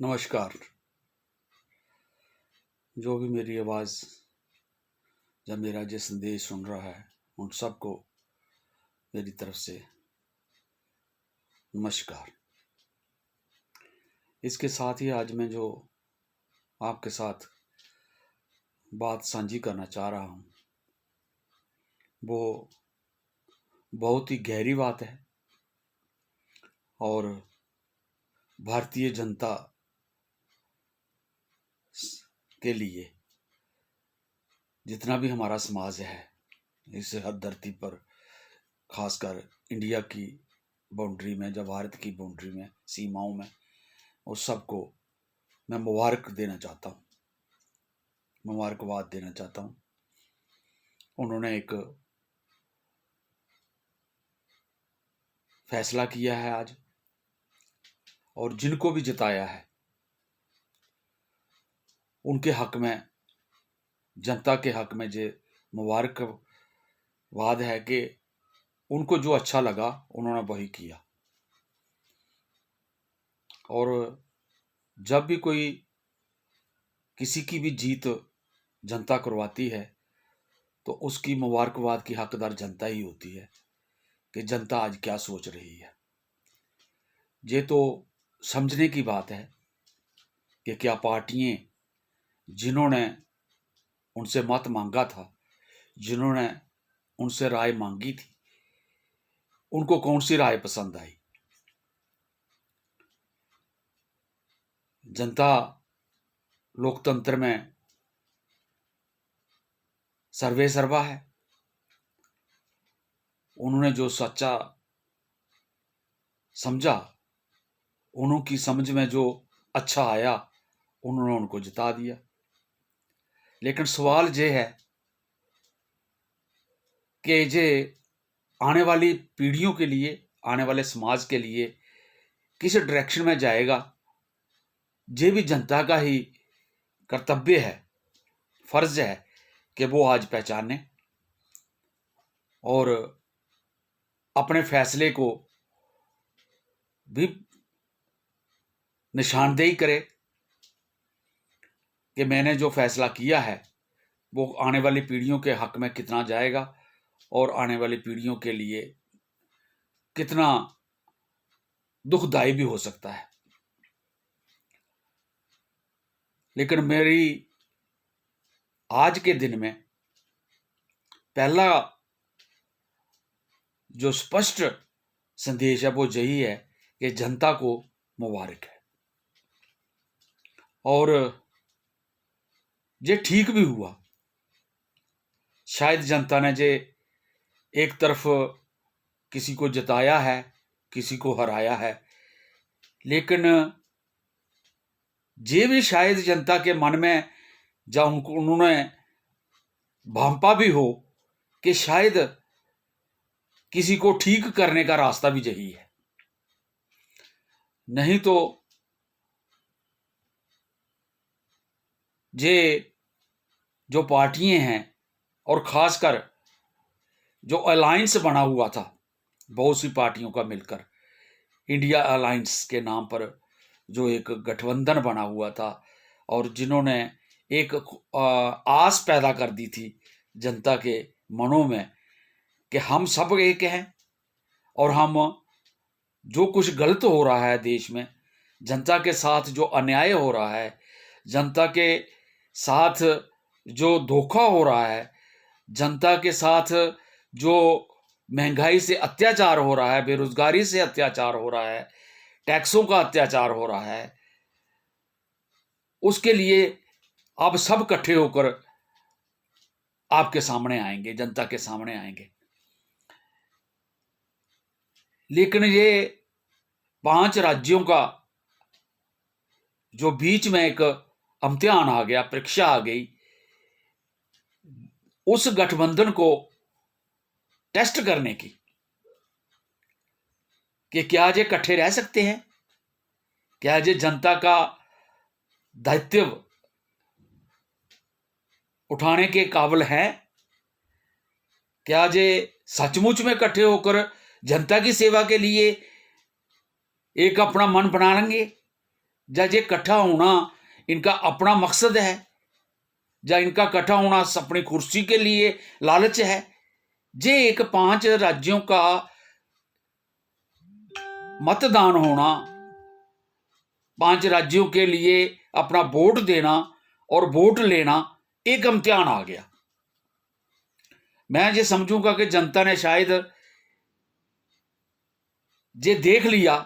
नमस्कार। जो भी मेरी आवाज़ या मेरा जो संदेश सुन रहा है उन सबको मेरी तरफ से नमस्कार। इसके साथ ही आज मैं जो आपके साथ बात साझी करना चाह रहा हूँ वो बहुत ही गहरी बात है और भारतीय जनता के लिए जितना भी हमारा समाज है इस हर धरती पर, खासकर इंडिया की बाउंड्री में, जब भारत की बाउंड्री में, सीमाओं में, उस सबको मैं मुबारकबाद देना चाहता हूँ। उन्होंने एक फैसला किया है आज, और जिनको भी जिताया है उनके हक में, जनता के हक में जो मुबारकबाद है कि उनको जो अच्छा लगा उन्होंने वही किया। और जब भी कोई किसी की भी जीत जनता करवाती है तो उसकी मुबारकबाद की हकदार जनता ही होती है कि जनता आज क्या सोच रही है। ये तो समझने की बात है कि क्या पार्टियां जिन्होंने उनसे मत मांगा था, जिन्होंने उनसे राय मांगी थी, उनको कौन सी राय पसंद आई। जनता लोकतंत्र में सर्वे सर्वा है। उन्होंने जो सच्चा समझा, उनकी समझ में जो अच्छा आया, उन्होंने उनको जिता दिया। लेकिन सवाल ये है कि ये आने वाली पीढ़ियों के लिए, आने वाले समाज के लिए किस डायरेक्शन में जाएगा, ये भी जनता का ही कर्तव्य है, फर्ज है कि वो आज पहचाने और अपने फैसले को भी निशानदेही करे कि मैंने जो फैसला किया है वो आने वाली पीढ़ियों के हक में कितना जाएगा और आने वाली पीढ़ियों के लिए कितना दुखदायी भी हो सकता है। लेकिन मेरी आज के दिन में पहला जो स्पष्ट संदेश है वो यही है कि जनता को मुबारक है। और ये ठीक भी हुआ। शायद जनता ने जे एक तरफ किसी को जिताया है, किसी को हराया है, लेकिन ये भी शायद जनता के मन में जब उन्होंने भांपा भी हो कि शायद किसी को ठीक करने का रास्ता भी यही है। नहीं तो ये जो पार्टियां हैं और खासकर जो अलायंस बना हुआ था बहुत सी पार्टियों का मिलकर, इंडिया अलायंस के नाम पर जो एक गठबंधन बना हुआ था और जिन्होंने एक आस पैदा कर दी थी जनता के मनों में कि हम सब एक हैं और हम जो कुछ गलत हो रहा है देश में, जनता के साथ जो अन्याय हो रहा है, जनता के साथ जो धोखा हो रहा है, जनता के साथ जो महंगाई से अत्याचार हो रहा है, बेरोजगारी से अत्याचार हो रहा है, टैक्सों का अत्याचार हो रहा है, उसके लिए आप सब इकट्ठे होकर आपके सामने आएंगे, जनता के सामने आएंगे। लेकिन ये 5 राज्यों का जो बीच में एक इम्तिहान आ गया, परीक्षा आ गई, उस गठबंधन को टेस्ट करने की कि क्या ये इकट्ठे रह सकते हैं, क्या ये जनता का दायित्व उठाने के काबिल है, क्या ये सचमुच में इकट्ठे होकर जनता की सेवा के लिए एक अपना मन बना लेंगे, ਜਾਂ ਜੇ इकट्ठा होना इनका अपना मकसद है, या इनका इकट्ठा होना अपनी कुर्सी के लिए लालच है। जे एक 5 राज्यों का मतदान होना, 5 राज्यों के लिए अपना वोट देना और वोट लेना एक इम्तिहान आ गया। मैं ये समझूंगा कि जनता ने शायद ये देख लिया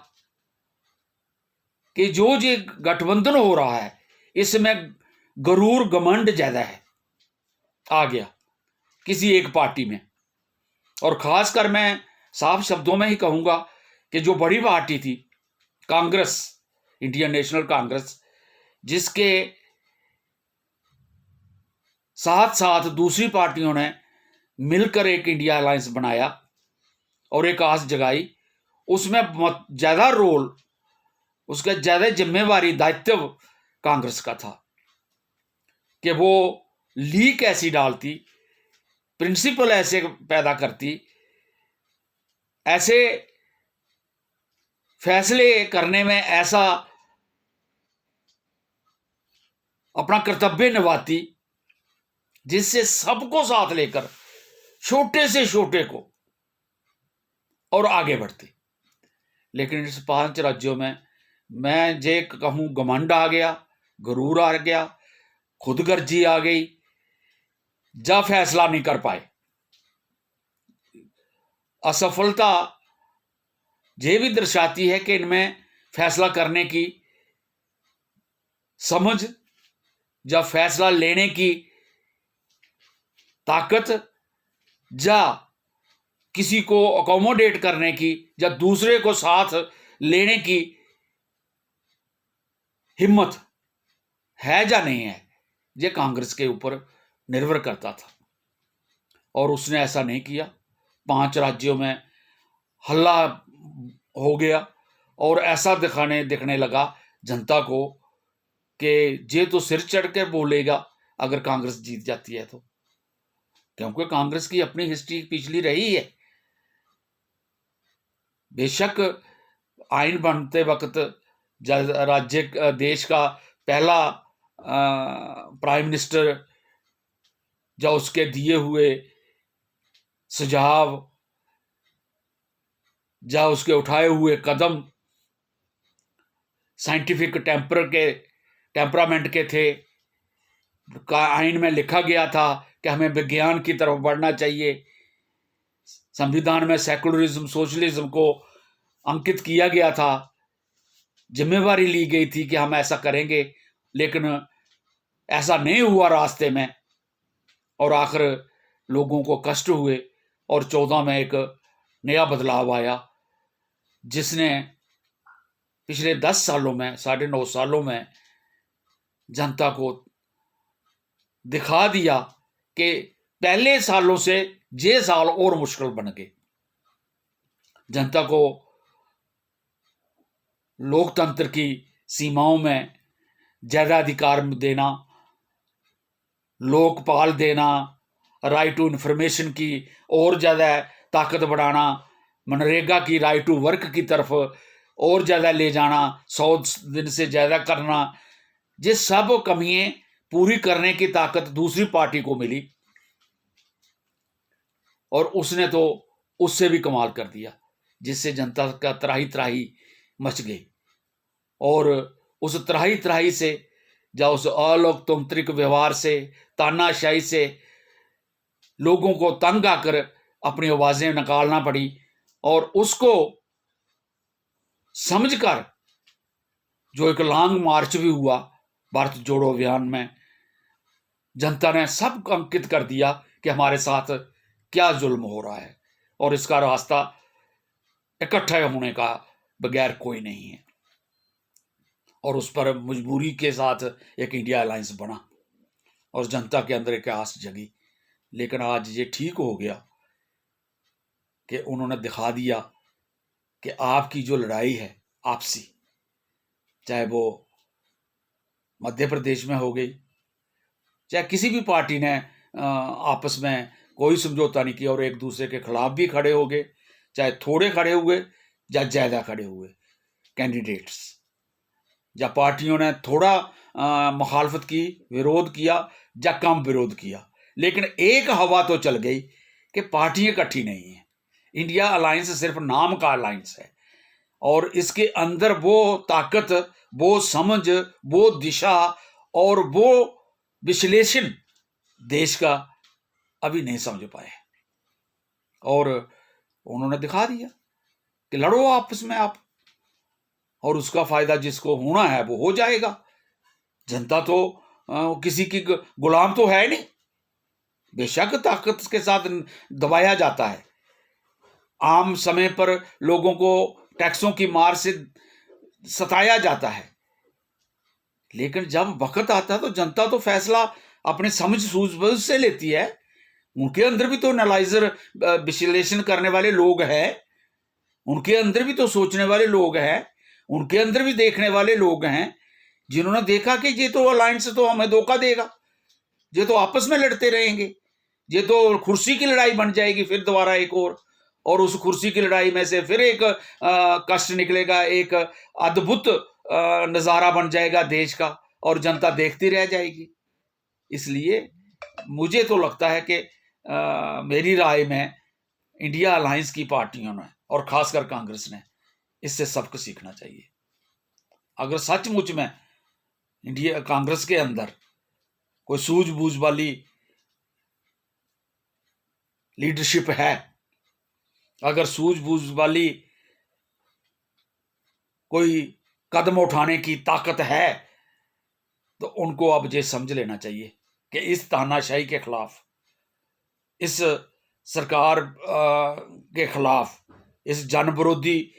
कि जो ये गठबंधन हो रहा है इसमें गरूर घमंड ज्यादा है, आ गया किसी एक पार्टी में। और खासकर मैं साफ शब्दों में ही कहूंगा कि जो बड़ी पार्टी थी कांग्रेस, इंडियन नेशनल कांग्रेस, जिसके साथ साथ दूसरी पार्टियों ने मिलकर एक इंडिया अलायंस बनाया और एक आस जगाई, उसमें ज्यादा रोल, उसका ज्यादा जिम्मेवारी, दायित्व कांग्रेस का था कि वो लीक ऐसी डालती, प्रिंसिपल ऐसे पैदा करती, ऐसे फैसले करने में ऐसा अपना कर्तव्य निभाती जिससे सबको साथ लेकर, छोटे से छोटे को, और आगे बढ़ती। लेकिन इस 5 राज्यों में मैं जे कहूं घमंड आ गया, गरूर आ गया, खुदगर्जी आ गई, जा फैसला नहीं कर पाए। असफलता ये भी दर्शाती है कि इनमें फैसला करने की समझ या फैसला लेने की ताकत, या किसी को अकोमोडेट करने की या दूसरे को साथ लेने की हिम्मत है या नहीं है, ये कांग्रेस के ऊपर निर्भर करता था। और उसने ऐसा नहीं किया। 5 राज्यों में हल्ला हो गया और ऐसा दिखने लगा जनता को कि ये तो सिर चढ़ कर बोलेगा अगर कांग्रेस जीत जाती है तो, क्योंकि कांग्रेस की अपनी हिस्ट्री पिछली रही है। बेशक आइन बनते वक्त राज्य देश का पहला प्राइम मिनिस्टर या उसके दिए हुए सुझाव या उसके उठाए हुए कदम साइंटिफिक टेम्परामेंट के थे। आइन में लिखा गया था कि हमें विज्ञान की तरफ बढ़ना चाहिए। संविधान में सेकुलरिज्म, सोशलिज्म को अंकित किया गया था, जिम्मेवारी ली गई थी कि हम ऐसा करेंगे, लेकिन ऐसा नहीं हुआ रास्ते में, और आखिर लोगों को कष्ट हुए और 14 में एक नया बदलाव आया जिसने पिछले 10 सालों में, 9.5 सालों में जनता को दिखा दिया कि पहले सालों से ये साल और मुश्किल बन गए। जनता को लोकतंत्र की सीमाओं में ज्यादा अधिकार देना, लोकपाल देना, राइट टू इंफॉर्मेशन की और ज्यादा ताकत बढ़ाना, मनरेगा की राइट टू वर्क की तरफ और ज्यादा ले जाना, 100 दिन से ज्यादा करना, ये सब कमियां पूरी करने की ताकत दूसरी पार्टी को मिली और उसने तो उससे भी कमाल कर दिया, जिससे जनता का त्राही त्राही मच गई। और उस त्राही त्राही से या उस अलोकतांत्रिक व्यवहार से, तानाशाही से लोगों को तंग आकर अपनी आवाजें निकालना पड़ी, और उसको समझकर जो एक लॉन्ग मार्च भी हुआ भारत जोड़ो अभियान में, जनता ने सब अंकित कर दिया कि हमारे साथ क्या जुल्म हो रहा है और इसका रास्ता इकट्ठा होने का बगैर कोई नहीं है। और उस पर मजबूरी के साथ एक इंडिया अलायंस बना और जनता के अंदर एक आस जगी। लेकिन आज ये ठीक हो गया कि उन्होंने दिखा दिया कि आपकी जो लड़ाई है आपसी, चाहे वो मध्य प्रदेश में हो गई, चाहे किसी भी पार्टी ने आपस में कोई समझौता नहीं किया और एक दूसरे के खिलाफ भी खड़े हो गए, चाहे थोड़े खड़े हुए या ज्यादा खड़े हुए कैंडिडेट्स, या पार्टियों ने थोड़ा मुखालफत की, विरोध किया या कम विरोध किया, लेकिन एक हवा तो चल गई कि पार्टियां इकट्ठी नहीं है। इंडिया अलायंस सिर्फ नाम का अलायंस है और इसके अंदर वो ताकत, वो समझ, वो दिशा और वो विश्लेषण देश का अभी नहीं समझ पाए। और उन्होंने दिखा दिया कि लड़ो आपस में आप, और उसका फायदा जिसको होना है वो हो जाएगा। जनता तो किसी की गुलाम तो है नहीं। बेशक ताकत के साथ दबाया जाता है, आम समय पर लोगों को टैक्सों की मार से सताया जाता है, लेकिन जब वक्त आता है तो जनता तो फैसला अपने समझ सूझबूझ से लेती है। उनके अंदर भी तो एनालाइजर, विश्लेषण करने वाले लोग हैं, उनके अंदर भी तो सोचने वाले लोग हैं, उनके अंदर भी देखने वाले लोग हैं, जिन्होंने देखा कि ये तो अलायंस तो हमें धोखा देगा, ये तो आपस में लड़ते रहेंगे, ये तो कुर्सी की लड़ाई बन जाएगी फिर दोबारा एक और उस कुर्सी की लड़ाई में से फिर एक कष्ट निकलेगा, एक अद्भुत नजारा बन जाएगा देश का, और जनता देखती रह जाएगी। इसलिए मुझे तो लगता है कि मेरी राय में इंडिया अलायंस की पार्टियों ने और खासकर कांग्रेस ने इससे सबक सीखना चाहिए। अगर सचमुच में इंडिया कांग्रेस के अंदर कोई सूझबूझ वाली लीडरशिप है, अगर सूझबूझ वाली कोई कदम उठाने की ताकत है, तो उनको अब ये समझ लेना चाहिए कि इस तानाशाही के खिलाफ, इस सरकार के खिलाफ, इस जन विरोधी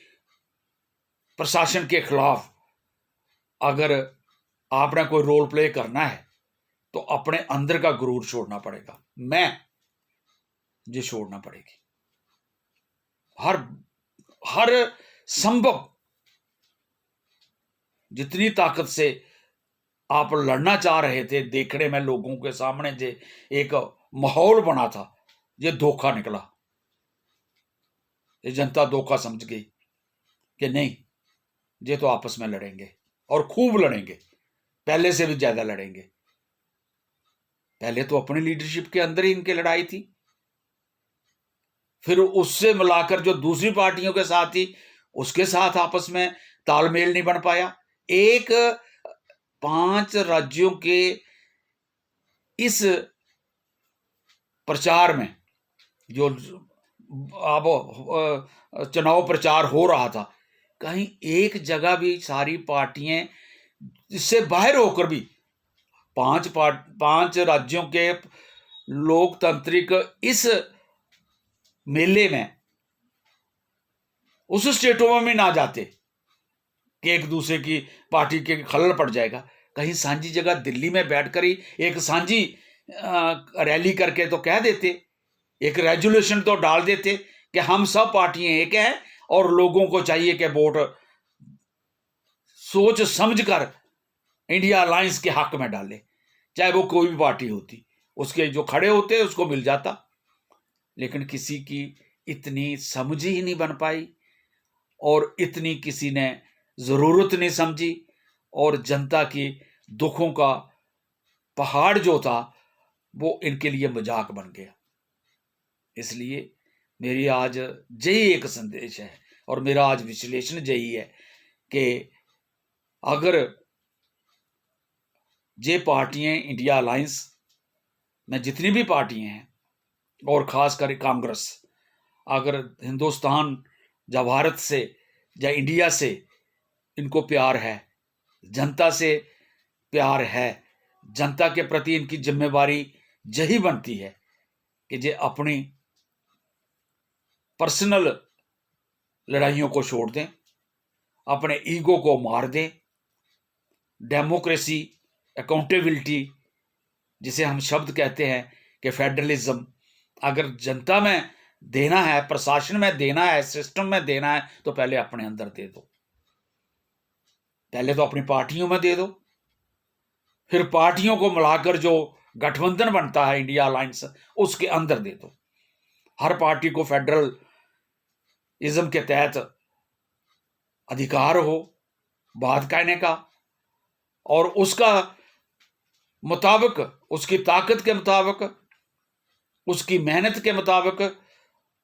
प्रशासन के खिलाफ अगर आपने कोई रोल प्ले करना है तो अपने अंदर का गुरूर छोड़ना पड़ेगा। मैं ये छोड़ना पड़ेगी। हर संभव जितनी ताकत से आप लड़ना चाह रहे थे, देखने में लोगों के सामने जो एक माहौल बना था, ये धोखा निकला। ये जनता धोखा समझ गई कि नहीं, ये तो आपस में लड़ेंगे और खूब लड़ेंगे, पहले से भी ज्यादा लड़ेंगे। पहले तो अपनी लीडरशिप के अंदर ही इनकी लड़ाई थी, फिर उससे मिलाकर जो दूसरी पार्टियों के साथ थी उसके साथ आपस में तालमेल नहीं बन पाया। एक 5 राज्यों के इस प्रचार में जो अब चुनाव प्रचार हो रहा था, कहीं एक जगह भी सारी पार्टियां इससे बाहर होकर भी 5 राज्यों के लोकतांत्रिक इस मेले में उस स्टेटों में भी ना जाते कि एक दूसरे की पार्टी के खलल पड़ जाएगा। कहीं सांझी जगह दिल्ली में बैठकर ही एक सांझी रैली करके तो कह देते, एक रेजोल्यूशन तो डाल देते कि हम सब पार्टियां एक हैं और लोगों को चाहिए कि वोट सोच समझकर इंडिया अलायंस के हक में डाले, चाहे वो कोई भी पार्टी होती, उसके जो खड़े होते उसको मिल जाता। लेकिन किसी की इतनी समझ ही नहीं बन पाई और इतनी किसी ने जरूरत नहीं समझी, और जनता की दुखों का पहाड़ जो था वो इनके लिए मजाक बन गया। इसलिए मेरी आज यही एक संदेश है और मेरा आज विश्लेषण यही है कि अगर ये पार्टियां इंडिया अलायंस में जितनी भी पार्टियां हैं और खासकर कांग्रेस, अगर हिंदुस्तान या भारत से या इंडिया से इनको प्यार है, जनता से प्यार है, जनता के प्रति इनकी जिम्मेवारी यही बनती है कि ये अपनी पर्सनल लड़ाइयों को छोड़ दें, अपने ईगो को मार दें। डेमोक्रेसी, अकाउंटेबिलिटी जिसे हम शब्द कहते हैं कि फेडरलिज्म, अगर जनता में देना है, प्रशासन में देना है, सिस्टम में देना है, तो पहले अपने अंदर दे दो। पहले तो अपनी पार्टियों में दे दो, फिर पार्टियों को मिलाकर जो गठबंधन बनता है इंडिया अलायंस, उसके अंदर दे दो। हर पार्टी को फेडरलिज्म के तहत अधिकार हो बात कहने का, और उसका मुताबिक, उसकी ताकत के मुताबिक, उसकी मेहनत के मुताबिक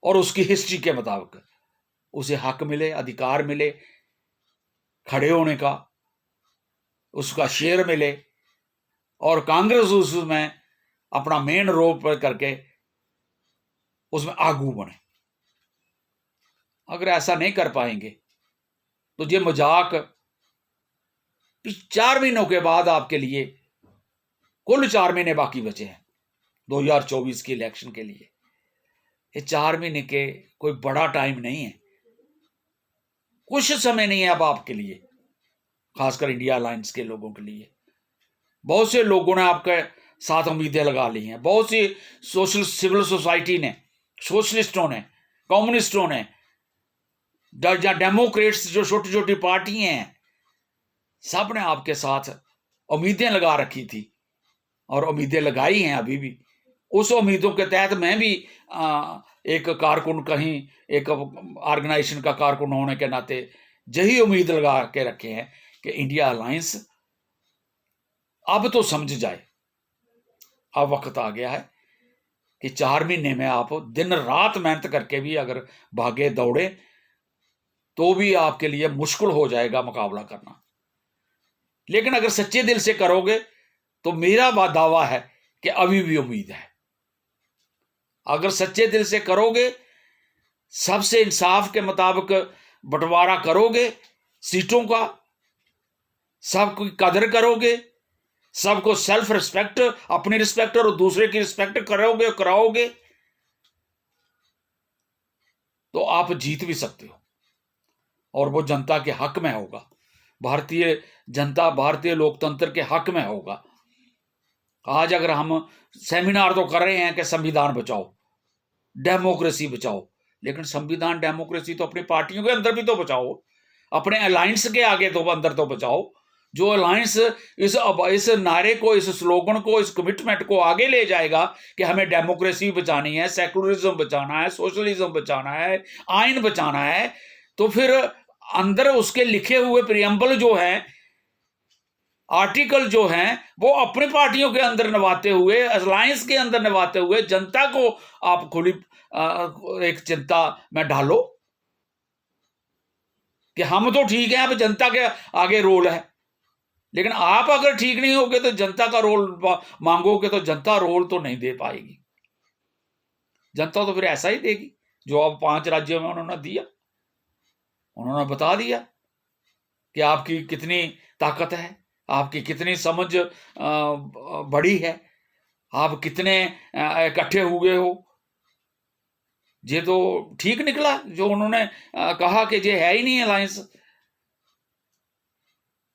और उसकी हिस्ट्री के मुताबिक उसे हक मिले, अधिकार मिले खड़े होने का, उसका शेयर मिले, और कांग्रेस उसमें अपना मेन रोल पर करके उसमें आगू बढ़े। अगर ऐसा नहीं कर पाएंगे तो ये मजाक 4 महीनों के बाद आपके लिए, कुल 4 महीने बाकी बचे हैं 2024 की इलेक्शन के लिए, ये 4 महीने के कोई बड़ा टाइम नहीं है, कुछ समय नहीं है अब आपके लिए, खासकर इंडिया अलायंस के लोगों के लिए। बहुत से लोगों ने आपके साथ उम्मीदें लगा ली हैं, बहुत सी सिविल सोसाइटी ने, सोशलिस्टों ने, कम्युनिस्टों ने, डेमोक्रेट्स, जो छोटी छोटी पार्टियां हैं, सब ने आपके साथ उम्मीदें लगा रखी थी और उम्मीदें लगाई हैं अभी भी। उस उम्मीदों के तहत मैं भी एक कारकुन, कहीं एक ऑर्गेनाइजेशन का कारकुन होने के नाते यही उम्मीद लगा के रखे हैं कि इंडिया अलायंस अब तो समझ जाए, अब वक्त आ गया है कि 4 महीने में आप दिन रात मेहनत करके भी अगर भागे दौड़े तो भी आपके लिए मुश्किल हो जाएगा मुकाबला करना। लेकिन अगर सच्चे दिल से करोगे तो मेरा दावा है कि अभी भी उम्मीद है। अगर सच्चे दिल से करोगे, सबसे इंसाफ के मुताबिक बंटवारा करोगे सीटों का, सबकी कदर करोगे, सबको सेल्फ रिस्पेक्ट, अपनी रिस्पेक्ट और दूसरे की रिस्पेक्ट करोगे, कराओगे, तो आप जीत भी सकते हो और वो जनता के हक में होगा। भारतीय जनता, भारतीय लोकतंत्र के हक में होगा। आज अगर हम सेमिनार तो कर रहे हैं कि संविधान बचाओ, डेमोक्रेसी बचाओ, लेकिन संविधान डेमोक्रेसी तो अपनी पार्टियों के अंदर भी तो बचाओ, अपने अलायंस के आगे तो अंदर तो बचाओ। जो अलायंस इस नारे को, इस स्लोगन को, इस कमिटमेंट को आगे ले जाएगा कि हमें डेमोक्रेसी बचानी है, सेकुलरिज्म बचाना है, सोशलिज्म बचाना है, आइन बचाना है, तो फिर अंदर उसके लिखे हुए प्रियम्बल जो है, आर्टिकल जो हैं, वो अपनी पार्टियों के अंदर निभाते हुए, अलायंस के अंदर निभाते हुए जनता को आप खुली एक चिंता में डालो कि हम तो ठीक है, अब जनता के आगे रोल है। लेकिन आप अगर ठीक नहीं होगे तो जनता का रोल मांगोगे तो जनता रोल तो नहीं दे पाएगी। जनता तो फिर ऐसा ही देगी जो अब 5 राज्यों में उन्होंने दिया। उन्होंने बता दिया कि आपकी कितनी ताकत है, आपकी कितनी समझ बड़ी है, आप कितने इकट्ठे हुए हो। ये तो ठीक निकला जो उन्होंने कहा कि ये है ही नहीं अलायंस।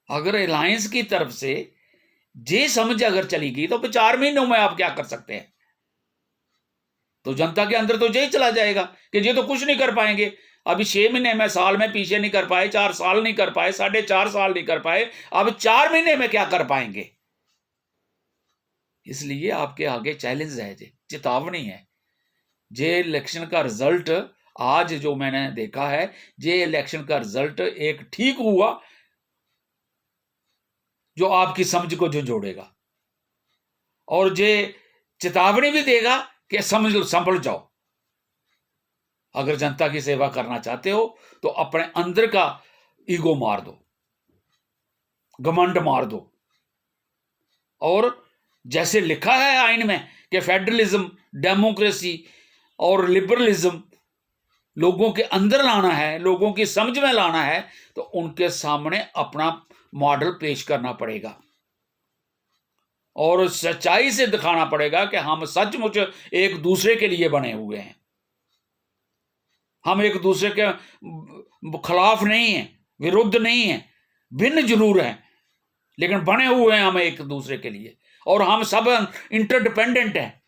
अगर अलायंस की तरफ से ये समझ अगर चली गई तो 4 महीनों में आप क्या कर सकते हैं? तो जनता के अंदर तो यही चला जाएगा कि ये तो कुछ नहीं कर पाएंगे। अभी 6 महीने में, साल में पीछे नहीं कर पाए, 4 साल नहीं कर पाए, 4.5 साल नहीं कर पाए, अब 4 महीने में क्या कर पाएंगे? इसलिए आपके आगे चैलेंज है, चेतावनी है। ये इलेक्शन का रिजल्ट आज जो मैंने देखा है, ये इलेक्शन का रिजल्ट एक ठीक हुआ जो आपकी समझ को जो जोड़ेगा और ये चेतावनी भी देगा कि संभल जाओ। अगर जनता की सेवा करना चाहते हो तो अपने अंदर का ईगो मार दो, घमंड मार दो, और जैसे लिखा है आइन में कि फेडरलिज्म, डेमोक्रेसी और लिबरलिज्म लोगों के अंदर लाना है, लोगों की समझ में लाना है, तो उनके सामने अपना मॉडल पेश करना पड़ेगा और सच्चाई से दिखाना पड़ेगा कि हम सचमुच एक दूसरे के लिए बने हुए हैं। हम एक दूसरे के खिलाफ नहीं हैं, विरुद्ध नहीं हैं, भिन्न जरूर हैं, लेकिन बने हुए हैं हम एक दूसरे के लिए। और हम सब इंटरडिपेंडेंट हैं,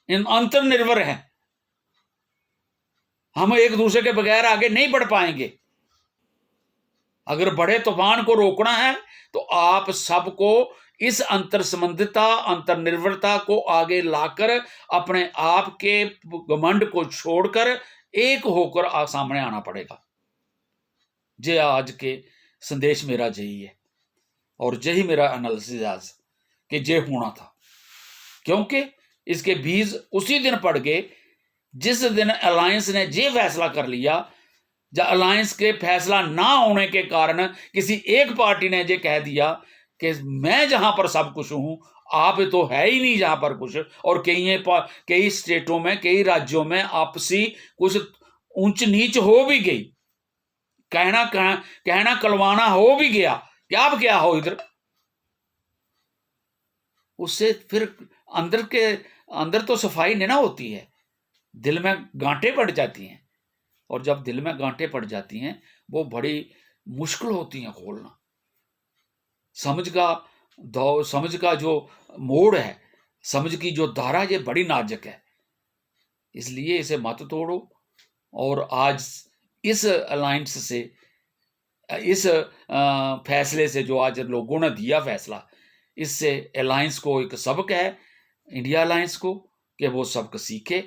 अंतर्निर्भर हैं। हम एक दूसरे के बगैर आगे नहीं बढ़ पाएंगे। अगर बड़े तूफान को रोकना है तो आप सबको इस अंतर संबंधिता, अंतर्निर्भरता को आगे लाकर अपने आप के घमंड को छोड़कर एक होकर सामने आना पड़ेगा। जे आज के संदेश मेरा यही है। और यही मेरा एनालिसिस आज कि ये होना था, क्योंकि इसके बीज उसी दिन पड़ गए जिस दिन अलायंस ने ये फैसला कर लिया, जब अलायंस के फैसला ना होने के कारण किसी एक पार्टी ने ये कह दिया कि मैं जहां पर सब कुछ हूं, आप तो है ही नहीं जहां पर कुछ। और कई स्टेटों में, कई राज्यों में आपसी कुछ ऊंच नीच हो भी गई, कहना कलवाना हो भी गया कि आप क्या हो इधर। उससे फिर अंदर तो सफाई नहीं ना होती है, दिल में गांठें पड़ जाती हैं। और जब दिल में गांठें पड़ जाती हैं, वो बड़ी मुश्किल होती हैं खोलना। समझ का जो मोड़ है, समझ की जो धारा, ये बड़ी नाजुक है, इसलिए इसे मत तोड़ो। और आज इस अलायंस से, इस फैसले से, जो आज लोगों ने दिया फैसला, इससे अलायंस को एक सबक है, इंडिया अलायंस को, कि वो सबक सीखे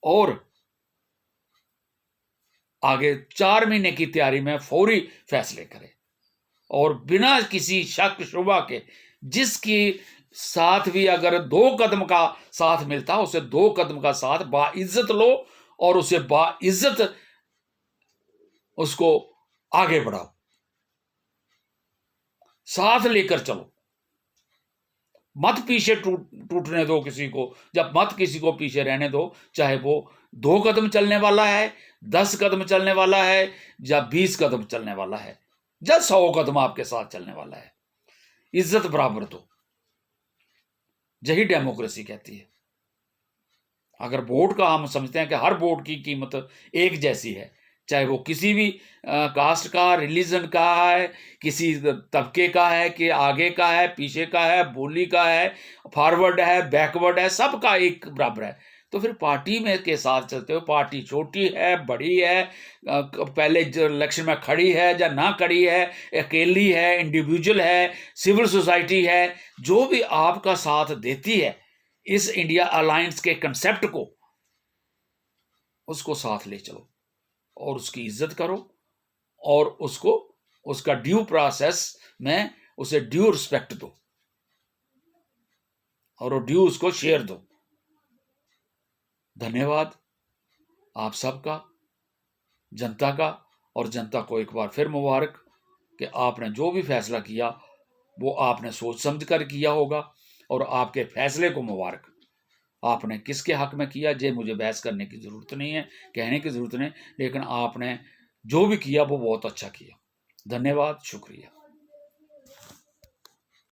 और आगे 4 महीने की तैयारी में फौरी फैसले करे, और बिना किसी शक शुबा के, जिसकी साथ भी अगर 2 कदम का साथ मिलता, उसे 2 कदम का साथ बाइज्जत लो और उसे बाइज्जत उसको आगे बढ़ाओ, साथ लेकर चलो। मत पीछे टूटने दो किसी को, जब मत किसी को पीछे रहने दो, चाहे वो 2 कदम चलने वाला है, 10 कदम चलने वाला है, या 20 कदम चलने वाला है, या 100 कदम आपके साथ चलने वाला है। इज्जत बराबर दो, यही डेमोक्रेसी कहती है। अगर वोट का हम समझते हैं कि हर वोट की कीमत एक जैसी है, चाहे वो किसी भी कास्ट का, रिलीजन का है, किसी तबके का है, कि आगे का है, पीछे का है, बोली का है, फॉरवर्ड है, बैकवर्ड है, सबका एक बराबर है। तो फिर पार्टी में के साथ चलते हो, पार्टी छोटी है, बड़ी है, पहले इलेक्शन में खड़ी है या ना खड़ी है, अकेली है, इंडिविजुअल है, सिविल सोसाइटी है, जो भी आपका साथ देती है इस इंडिया अलायंस के कंसेप्ट को, उसको साथ ले चलो और उसकी इज्जत करो, और उसको उसका ड्यू प्रोसेस में उसे ड्यू रिस्पेक्ट दो, और वो ड्यू उसको शेयर दो। धन्यवाद आप सबका, जनता का। और जनता को एक बार फिर मुबारक कि आपने जो भी फैसला किया वो आपने सोच समझ कर किया होगा, और आपके फैसले को मुबारक। आपने किसके हक में किया, ये मुझे बहस करने की ज़रूरत नहीं है, कहने की ज़रूरत नहीं, लेकिन आपने जो भी किया वो बहुत अच्छा किया। धन्यवाद, शुक्रिया।